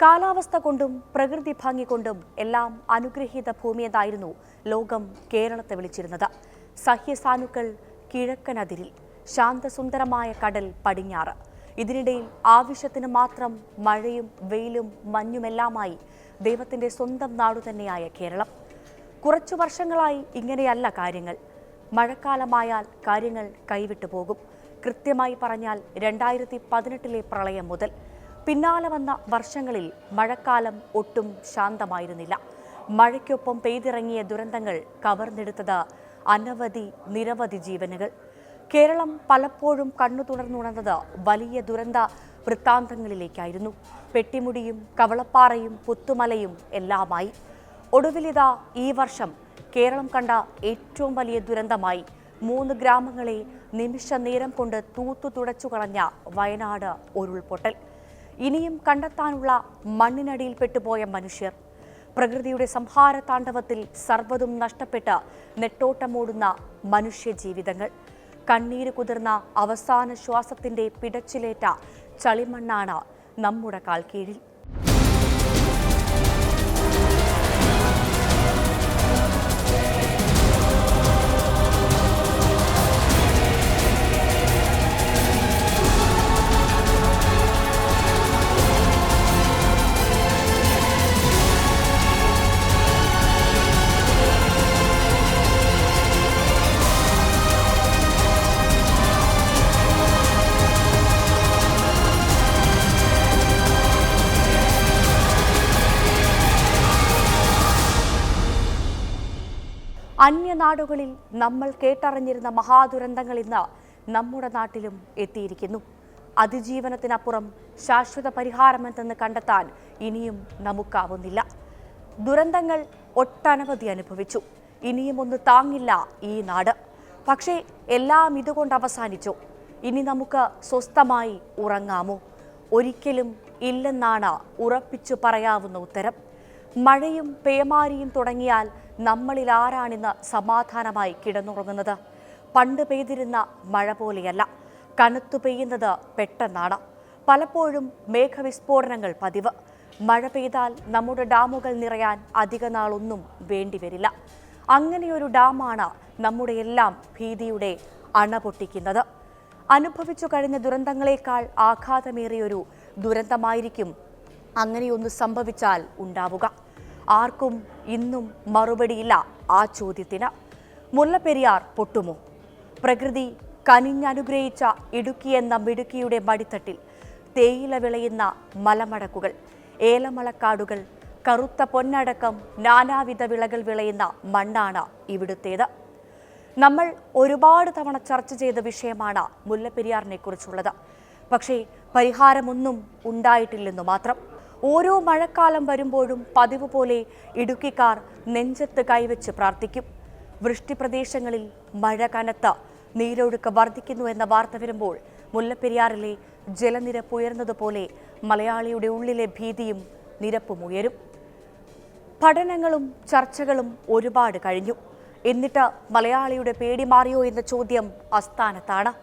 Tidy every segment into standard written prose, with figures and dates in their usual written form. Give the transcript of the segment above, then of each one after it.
കാലാവസ്ഥ കൊണ്ടും പ്രകൃതി ഭംഗി കൊണ്ടും എല്ലാം അനുഗ്രഹീത ഭൂമിയെന്നായിരുന്നു ലോകം കേരളത്തെ വിളിച്ചിരുന്നത്. സഹ്യസാനുക്കൾ കിഴക്കനതിരിൽ, ശാന്തസുന്ദരമായ കടൽ പടിഞ്ഞാറ്. ഇതിനിടയിൽ ആവശ്യത്തിന് മാത്രം മഴയും വെയിലും മഞ്ഞുമെല്ലാമായി ദൈവത്തിന്റെ സ്വന്തം നാടു തന്നെയായ കേരളം. കുറച്ചു വർഷങ്ങളായി ഇങ്ങനെയല്ല കാര്യങ്ങൾ. മഴക്കാലമായാൽ കാര്യങ്ങൾ കൈവിട്ടു പോകും. കൃത്യമായി പറഞ്ഞാൽ 2018 പ്രളയം മുതൽ പിന്നാലെ വന്ന വർഷങ്ങളിൽ മഴക്കാലം ഒട്ടും ശാന്തമായിരുന്നില്ല. മഴയ്ക്കൊപ്പം പെയ്തിറങ്ങിയ ദുരന്തങ്ങൾ കവർന്നെടുത്തത് നിരവധി ജീവനുകൾ. കേരളം പലപ്പോഴും കണ്ണു തുറന്നുണർന്നത് വലിയ ദുരന്ത വൃത്താന്തങ്ങളിലേക്കായിരുന്നു. പെട്ടിമുടിയും കവളപ്പാറയും പുത്തുമലയും എല്ലാമായി. ഒടുവിലിതാ ഈ വർഷം കേരളം കണ്ട ഏറ്റവും വലിയ ദുരന്തമായി 3 ഗ്രാമങ്ങളെ നിമിഷ നേരം കൊണ്ട് തൂത്തു തുടച്ചു കളഞ്ഞ വയനാട് ഉരുൾപൊട്ടൽ. ഇനിയും കണ്ടെത്താനുള്ള മണ്ണിനടിയിൽ പെട്ടുപോയ മനുഷ്യർ, പ്രകൃതിയുടെ സംഹാര താണ്ഡവത്തിൽ സർവ്വതും നഷ്ടപ്പെട്ട് നെട്ടോട്ടമോടുന്ന മനുഷ്യജീവിതങ്ങൾ, കണ്ണീര് കുതിർന്ന അവസാന ശ്വാസത്തിന്റെ പിടച്ചിലേറ്റ ചളിമണ്ണാണ് നമ്മുടെ കാൽക്കീഴിൽ. അന്യനാടുകളിൽ നമ്മൾ കേട്ടറിഞ്ഞിരുന്ന മഹാദുരന്തങ്ങൾ ഇന്ന് നമ്മുടെ നാട്ടിലും എത്തിയിരിക്കുന്നു. അതിജീവനത്തിനപ്പുറം ശാശ്വത പരിഹാരമെന്തെന്ന് കണ്ടെത്താൻ ഇനിയും നമുക്കാവുന്നില്ല. ദുരന്തങ്ങൾ ഒട്ടനവധി അനുഭവിച്ചു. ഇനിയും ഒന്ന് താങ്ങില്ല ഈ നാട്. പക്ഷേ എല്ലാം ഇതുകൊണ്ട് അവസാനിച്ചു. ഇനി നമുക്ക് സ്വസ്ഥമായി ഉറങ്ങാമോ? ഒരിക്കലും ഇല്ലെന്നാണ് ഉറപ്പിച്ചു പറയാവുന്ന ഉത്തരം. മഴയും പേമാരിയും തുടങ്ങിയാൽ നമ്മളിൽ ആരാണിന്ന് സമാധാനമായി കിടന്നുറങ്ങുന്നത്? പണ്ട് പെയ്തിരുന്ന മഴ പോലെയല്ല, കനത്തു പെയ്യുന്നത് പെട്ടെന്നാണ്. പലപ്പോഴും മേഘവിസ്ഫോടനങ്ങൾ പതിവ്. മഴ പെയ്താൽ നമ്മുടെ ഡാമുകൾ നിറയാൻ അധിക നാളൊന്നും വേണ്ടിവരില്ല. അങ്ങനെയൊരു ഡാമാണ് നമ്മുടെ എല്ലാം ഭീതിയുടെ അണ പൊട്ടിക്കുന്നത്. അനുഭവിച്ചു കഴിഞ്ഞ ദുരന്തങ്ങളെക്കാൾ ആഘാതമേറിയൊരു ദുരന്തമായിരിക്കും അങ്ങനെയൊന്ന് സംഭവിച്ചാൽ ഉണ്ടാവുക. ആർക്കും ഇന്നും മറുപടിയില്ല ആ ചോദ്യത്തിന്. മുല്ലപ്പെരിയാർ പൊട്ടുമോ? പ്രകൃതി കനിഞ്ഞനുഗ്രഹിച്ച ഇടുക്കി എന്ന മിടുക്കിയുടെ മടിത്തട്ടിൽ തേയില വിളയുന്ന മലമടക്കുകൾ, ഏലമലക്കാടുകൾ, കറുത്ത പൊന്നടക്കം നാനാവിധ വിളകൾ വിളയുന്ന മണ്ണാണ് ഇവിടുത്തേത്. നമ്മൾ ഒരുപാട് തവണ ചർച്ച ചെയ്ത വിഷയമാണ് മുല്ലപ്പെരിയാറിനെ കുറിച്ചുള്ളത്. പക്ഷേ പരിഹാരമൊന്നും ഉണ്ടായിട്ടില്ലെന്നു മാത്രം. ഓരോ മഴക്കാലം വരുമ്പോഴും പതിവ് പോലെ ഇടുക്കിക്കാർ നെഞ്ചത്ത് കൈവച്ച് പ്രാർത്ഥിക്കും. വൃഷ്ടിപ്രദേശങ്ങളിൽ മഴ കനത്ത് നീരൊഴുക്ക് വർദ്ധിക്കുന്നു എന്ന വാർത്ത വരുമ്പോൾ മുല്ലപ്പെരിയാറിലെ ജലനിരപ്പ് ഉയർന്നതുപോലെ മലയാളിയുടെ ഉള്ളിലെ ഭീതിയും നിരപ്പും ഉയരും. പഠനങ്ങളും ചർച്ചകളും ഒരുപാട് കഴിഞ്ഞു. എന്നിട്ട് മലയാളിയുടെ പേടി മാറിയോ എന്ന ചോദ്യം അസ്ഥാനത്താണ്.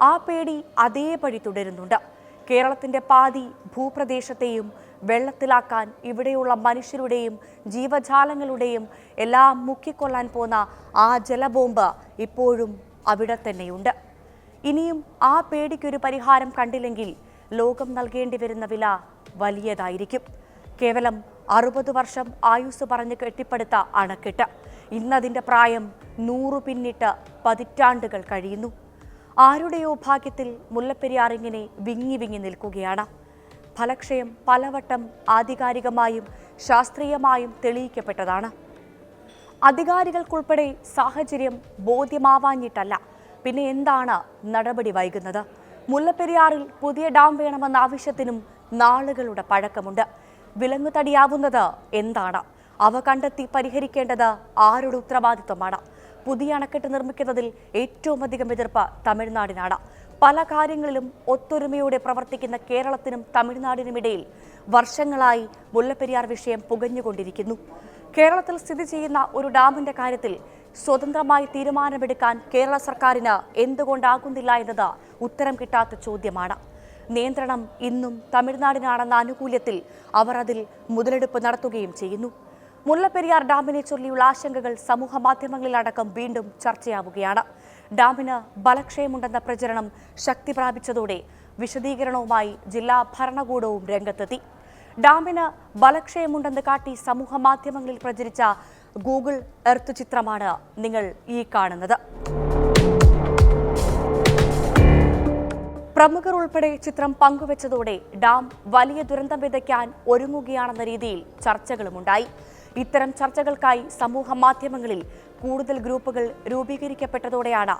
ആ പേടി അതേപടി തുടരുന്നുണ്ട്. കേരളത്തിന്റെ പാതി ഭൂപ്രദേശത്തെയും വെള്ളത്തിലാക്കാൻ ഇവിടെയുള്ള മനുഷ്യരുടെയും ജീവജാലങ്ങളുടെയും എല്ലാം മുക്കിക്കൊള്ളാൻ പോന്ന ആ ജലബോംബ് ഇപ്പോഴും അവിടെ തന്നെയുണ്ട്. ഇനിയും ആ പേടിക്കൊരു പരിഹാരം കണ്ടില്ലെങ്കിൽ ലോകം നൽകേണ്ടി വരുന്ന വില വലിയതായിരിക്കും. കേവലം 60 വർഷം ആയുസ് പറഞ്ഞ് കെട്ടിപ്പടുത്ത അണക്കെട്ട് ഇന്നതിൻ്റെ പ്രായം 100 പിന്നിട്ട് പതിറ്റാണ്ടുകൾ കഴിയുന്നു. ആരുടെയോ ഭാഗ്യത്തിൽ മുല്ലപ്പെരിയാർ ഇങ്ങനെ വിങ്ങി വിങ്ങി നിൽക്കുകയാണ്. ഫലക്ഷയം പലവട്ടം ആധികാരികമായും ശാസ്ത്രീയമായും തെളിയിക്കപ്പെട്ടതാണ്. അധികാരികൾക്കുൾപ്പെടെ സാഹചര്യം ബോധ്യമാവാഞ്ഞിട്ടല്ല. പിന്നെ എന്താണ് നടപടി വൈകുന്നത്? മുല്ലപ്പെരിയാറിൽ പുതിയ ഡാം വേണമെന്ന ആവശ്യത്തിനും നാളുകളുടെ പഴക്കമുണ്ട്. വിലങ്ങുതടിയാവുന്നത് എന്താണ്? അവ കണ്ടെത്തി പരിഹരിക്കേണ്ടത് ആരുടെ ഉത്തരവാദിത്വമാണ്? പുതിയ അണക്കെട്ട് നിർമ്മിക്കുന്നതിൽ ഏറ്റവും അധികം എതിർപ്പ് തമിഴ്നാടിനാണ്. പല കാര്യങ്ങളിലും ഒത്തൊരുമയോടെ പ്രവർത്തിക്കുന്ന കേരളത്തിനും തമിഴ്നാടിനുമിടയിൽ വർഷങ്ങളായി മുല്ലപ്പെരിയാർ വിഷയം പുകഞ്ഞുകൊണ്ടിരിക്കുന്നു. കേരളത്തിൽ സ്ഥിതി ചെയ്യുന്ന ഒരു ഡാമിന്റെ കാര്യത്തിൽ സ്വതന്ത്രമായി തീരുമാനമെടുക്കാൻ കേരള സർക്കാരിന് എന്തുകൊണ്ടാകുന്നില്ല എന്നത് ഉത്തരം കിട്ടാത്ത ചോദ്യമാണ്. നിയന്ത്രണം ഇന്നും തമിഴ്നാടിനാണെന്ന ആനുകൂല്യത്തിൽ അവർ അതിൽ മുതലെടുപ്പ് നടത്തുകയും ചെയ്യുന്നു. മുല്ലപ്പെരിയാർ ഡാമിനെ ചൊല്ലിയുള്ള ആശങ്കകൾ സമൂഹ മാധ്യമങ്ങളിലടക്കം വീണ്ടും ചർച്ചയാവുകയാണ്. ഡാമിന് ബലക്ഷയമുണ്ടെന്ന പ്രചരണം ശക്തി പ്രാപിച്ചതോടെ വിശദീകരണവുമായി ജില്ലാ ഭരണകൂടവും രംഗത്തെത്തി. ഡാമിന് ബലക്ഷയമുണ്ടെന്ന് കാട്ടി സമൂഹ മാധ്യമങ്ങളിൽ പ്രചരിച്ച ഗൂഗിൾ എർത്ത് ചിത്രമാണ് നിങ്ങൾ ഈ കാണുന്നത്. പ്രമുഖർ ഉൾപ്പെടെ ചിത്രം പങ്കുവച്ചതോടെ ഡാം വലിയ ദുരന്തം വിതയ്ക്കാൻ ഒരുങ്ങുകയാണെന്ന രീതിയിൽ ചർച്ചകളുമുണ്ടായി. ഇത്തരം ചർച്ചകൾക്കായി സമൂഹ മാധ്യമങ്ങളിൽ കൂടുതൽ ഗ്രൂപ്പുകൾ രൂപീകരിക്കപ്പെട്ടതോടെയാണ്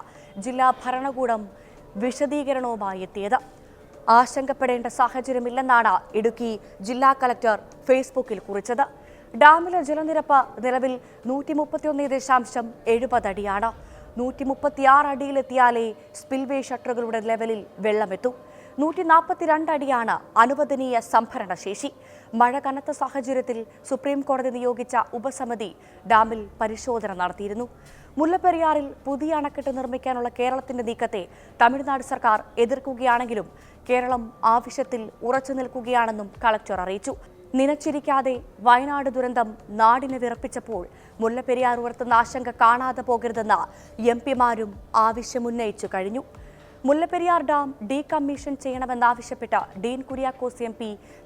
ജില്ലാ ഭരണകൂടം വിശദീകരണവുമായി എത്തിയത്. ആശങ്കപ്പെടേണ്ട സാഹചര്യമില്ലെന്നാണ് ഇടുക്കി ജില്ലാ കളക്ടർ ഫേസ്ബുക്കിൽ കുറിച്ചത്. ഡാമിലെ ജലനിരപ്പ് നിലവിൽ 131.70 അടിയാണ്. 136 അടിയിലെത്തിയാലേ സ്പിൽവേ ഷട്ടറുകളുടെ ലെവലിൽ വെള്ളമെത്തും. 142 അടിയാണ് അനുവദനീയ സംഭരണ ശേഷി. മഴ കനത്ത സാഹചര്യത്തിൽ സുപ്രീം കോടതി നിയോഗിച്ച ഉപസമിതി ഡാമിൽ പരിശോധന നടത്തിയിരുന്നു. മുല്ലപ്പെരിയാറിൽ പുതിയ അണക്കെട്ട് നിർമ്മിക്കാനുള്ള കേരളത്തിന്റെ നീക്കത്തെ തമിഴ്നാട് സർക്കാർ എതിർക്കുകയാണെങ്കിലും കേരളം ആവശ്യത്തിൽ ഉറച്ചു നിൽക്കുകയാണെന്നും കളക്ടർ അറിയിച്ചു. നിനച്ചിരിക്കാതെ വയനാട് ദുരന്തം നാടിനെ വിറപ്പിച്ചപ്പോൾ മുല്ലപ്പെരിയാർ ഉയർത്തുന്ന ആശങ്ക കാണാതെ പോകരുതെന്ന് എംപിമാരും ആവശ്യമുന്നയിച്ചു കഴിഞ്ഞു. മുല്ലപ്പെരിയാർ ഡാം ഡീകമ്മീഷൻ ചെയ്യണമെന്നാവശ്യപ്പെട്ട ഡീൻ കുര്യാക്കോസ് MP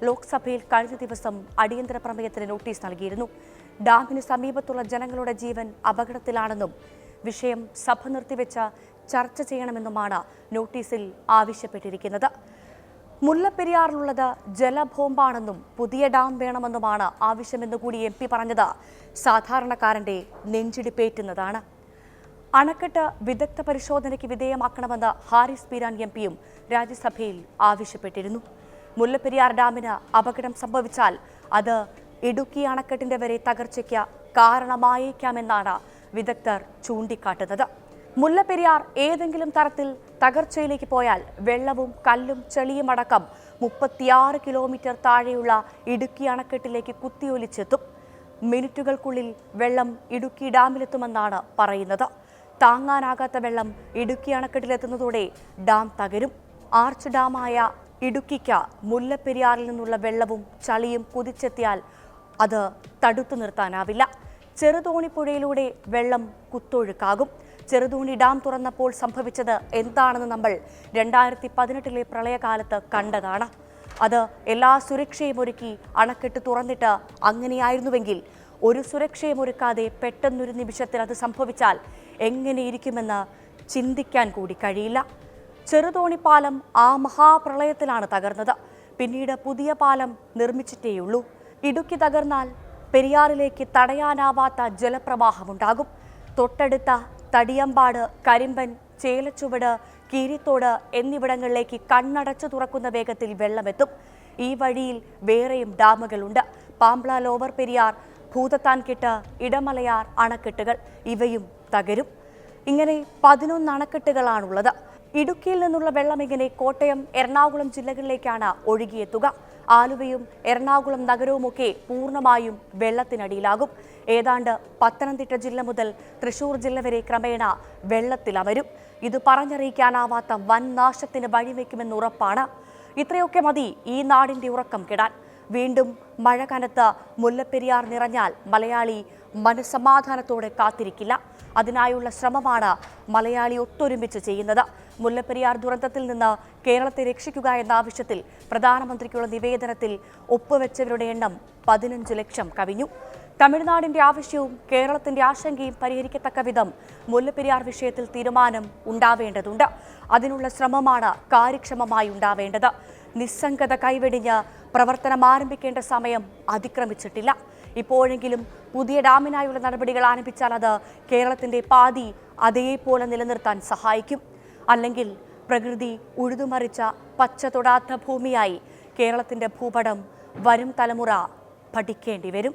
ലോക്സഭയിൽ കഴിഞ്ഞ ദിവസം അടിയന്തര പ്രമേയത്തിന് നോട്ടീസ് നൽകിയിരുന്നു. ഡാമിന് സമീപത്തുള്ള ജനങ്ങളുടെ ജീവൻ അപകടത്തിലാണെന്നും വിഷയം സഭ നിർത്തിവെച്ച് ചർച്ച ചെയ്യണമെന്നുമാണ് നോട്ടീസിൽ ആവശ്യപ്പെട്ടിരിക്കുന്നത്. മുല്ലപ്പെരിയാറിലുള്ളത് ജലബോംബാണെന്നും പുതിയ ഡാം വേണമെന്നുമാണ് ആവശ്യമെന്നുകൂടി MP പറഞ്ഞത് സാധാരണക്കാരന്റെ നെഞ്ചിടിപ്പേറ്റുന്നതാണ്. അണക്കെട്ട് വിദഗ്ധ പരിശോധനയ്ക്ക് വിധേയമാക്കണമെന്ന് ഹാരിസ് പീരാൻ MPയും രാജ്യസഭയിൽ ആവശ്യപ്പെട്ടിരുന്നു. മുല്ലപ്പെരിയാർ ഡാമിന് അപകടം സംഭവിച്ചാൽ അത് ഇടുക്കി അണക്കെട്ടിന്റെ വരെ തകർച്ചയ്ക്ക് കാരണമായേക്കാമെന്നാണ് വിദഗ്ധർ ചൂണ്ടിക്കാട്ടുന്നത്. മുല്ലപ്പെരിയാർ ഏതെങ്കിലും തരത്തിൽ തകർച്ചയിലേക്ക് പോയാൽ വെള്ളവും കല്ലും ചെളിയും അടക്കം 36 കിലോമീറ്റർ താഴെയുള്ള ഇടുക്കി അണക്കെട്ടിലേക്ക് കുത്തിയൊലിച്ചെത്തും. മിനിറ്റുകൾക്കുള്ളിൽ വെള്ളം ഇടുക്കി ഡാമിലെത്തുമെന്നാണ് പറയുന്നത്. താങ്ങാനാകാത്ത വെള്ളം ഇടുക്കി അണക്കെട്ടിലെത്തുന്നതോടെ ഡാം തകരും. ആർച്ച് ഡാമായ ഇടുക്കിക്ക് മുല്ലപ്പെരിയാറിൽ നിന്നുള്ള വെള്ളവും ചളിയും കുതിച്ചെത്തിയാൽ അത് തടുത്തു നിർത്താനാവില്ല. ചെറുതോണിപ്പുഴയിലൂടെ വെള്ളം കുത്തൊഴുക്കാകും. ചെറുതോണി ഡാം തുറന്നപ്പോൾ സംഭവിച്ചത് എന്താണെന്ന് നമ്മൾ 2018 പ്രളയകാലത്ത് കണ്ടതാണ്. അത് എല്ലാ സുരക്ഷയും ഒരുക്കി അണക്കെട്ട് തുറന്നിട്ട് അങ്ങനെയായിരുന്നുവെങ്കിൽ ഒരു സുരക്ഷയും ഒരുക്കാതെ പെട്ടെന്നൊരു നിമിഷത്തിൽ അത് സംഭവിച്ചാൽ എങ്ങനെയിരിക്കുമെന്ന് ചിന്തിക്കാൻ കൂടി കഴിയില്ല. ചെറുതോണിപ്പാലം ആ മഹാപ്രളയത്തിലാണ് തകർന്നത്. പിന്നീട് പുതിയ പാലം നിർമ്മിച്ചിട്ടേയുള്ളൂ. ഇടുക്കി തകർന്നാൽ പെരിയാറിലേക്ക് തടയാനാവാത്ത ജലപ്രവാഹമുണ്ടാകും. തൊട്ടടുത്ത തടിയമ്പാട്, കരിമ്പൻ, ചേലച്ചുവട്, കീരിത്തോട് എന്നിവിടങ്ങളിലേക്ക് കണ്ണടച്ചു തുറക്കുന്ന വേഗത്തിൽ വെള്ളമെത്തും. ഈ വഴിയിൽ വേറെയും ഡാമുകളുണ്ട്. പാംബ്ല, ലോവർ പെരിയാർ, ഭൂതത്താൻകെട്ട്, ഇടമലയാർ അണക്കെട്ടുകൾ ഇവയും തകരും. ഇങ്ങനെ 11 അണക്കെട്ടുകളാണുള്ളത്. ഇടുക്കിയിൽ നിന്നുള്ള വെള്ളം ഇങ്ങനെ കോട്ടയം, എറണാകുളം ജില്ലകളിലേക്കാണ് ഒഴുകിയെത്തുക. ആലുവയും എറണാകുളം നഗരവുമൊക്കെ പൂർണ്ണമായും വെള്ളത്തിനടിയിലാകും. ഏതാണ്ട് പത്തനംതിട്ട ജില്ല മുതൽ തൃശൂർ ജില്ല വരെ ക്രമേണ വെള്ളത്തിലമരും. ഇത് പറഞ്ഞറിയിക്കാനാവാത്ത വൻ നാശത്തിന് വഴിവെക്കുമെന്ന് ഉറപ്പാണ്. ഇത്രയൊക്കെ മതി ഈ നാടിന്റെ ഉറക്കം കെടാൻ. വീണ്ടും മഴ കനത്ത് മുല്ലപ്പെരിയാർ നിറഞ്ഞാൽ മലയാളി മനസ്സമാധാനത്തോടെ കാത്തിരിക്കില്ല. അതിനായുള്ള ശ്രമമാണ് മലയാളി ഒത്തൊരുമിച്ച് ചെയ്യുന്നത്. മുല്ലപ്പെരിയാർ ദുരന്തത്തിൽ നിന്ന് കേരളത്തെ രക്ഷിക്കുക എന്ന ആവശ്യത്തിൽ പ്രധാനമന്ത്രിക്കുള്ള നിവേദനത്തിൽ ഒപ്പുവെച്ചവരുടെ എണ്ണം 15 ലക്ഷം കവിഞ്ഞു. തമിഴ്നാടിന്റെ ആവശ്യവും കേരളത്തിന്റെ ആശങ്കയും പരിഹരിക്കത്തക്ക വിധം മുല്ലപ്പെരിയാർ വിഷയത്തിൽ തീരുമാനം ഉണ്ടാവേണ്ടതുണ്ട്. അതിനുള്ള ശ്രമമാണ് കാര്യക്ഷമമായി ഉണ്ടാവേണ്ടത്. നിസ്സംഗത കൈവെടിഞ്ഞ് പ്രവർത്തനം ആരംഭിക്കേണ്ട സമയം അതിക്രമിച്ചിട്ടില്ല. ഇപ്പോഴെങ്കിലും പുതിയ ഡാമിനായുള്ള നടപടികൾ ആരംഭിച്ചാൽ അത് കേരളത്തിന്റെ പാതി അതേപോലെ നിലനിർത്താൻ സഹായിക്കും. അല്ലെങ്കിൽ പ്രകൃതി ഉഴുതുമറിച്ച പച്ച തൊടാത്ത ഭൂമിയായി കേരളത്തിന്റെ ഭൂപടം വരും തലമുറ പഠിക്കേണ്ടി വരും.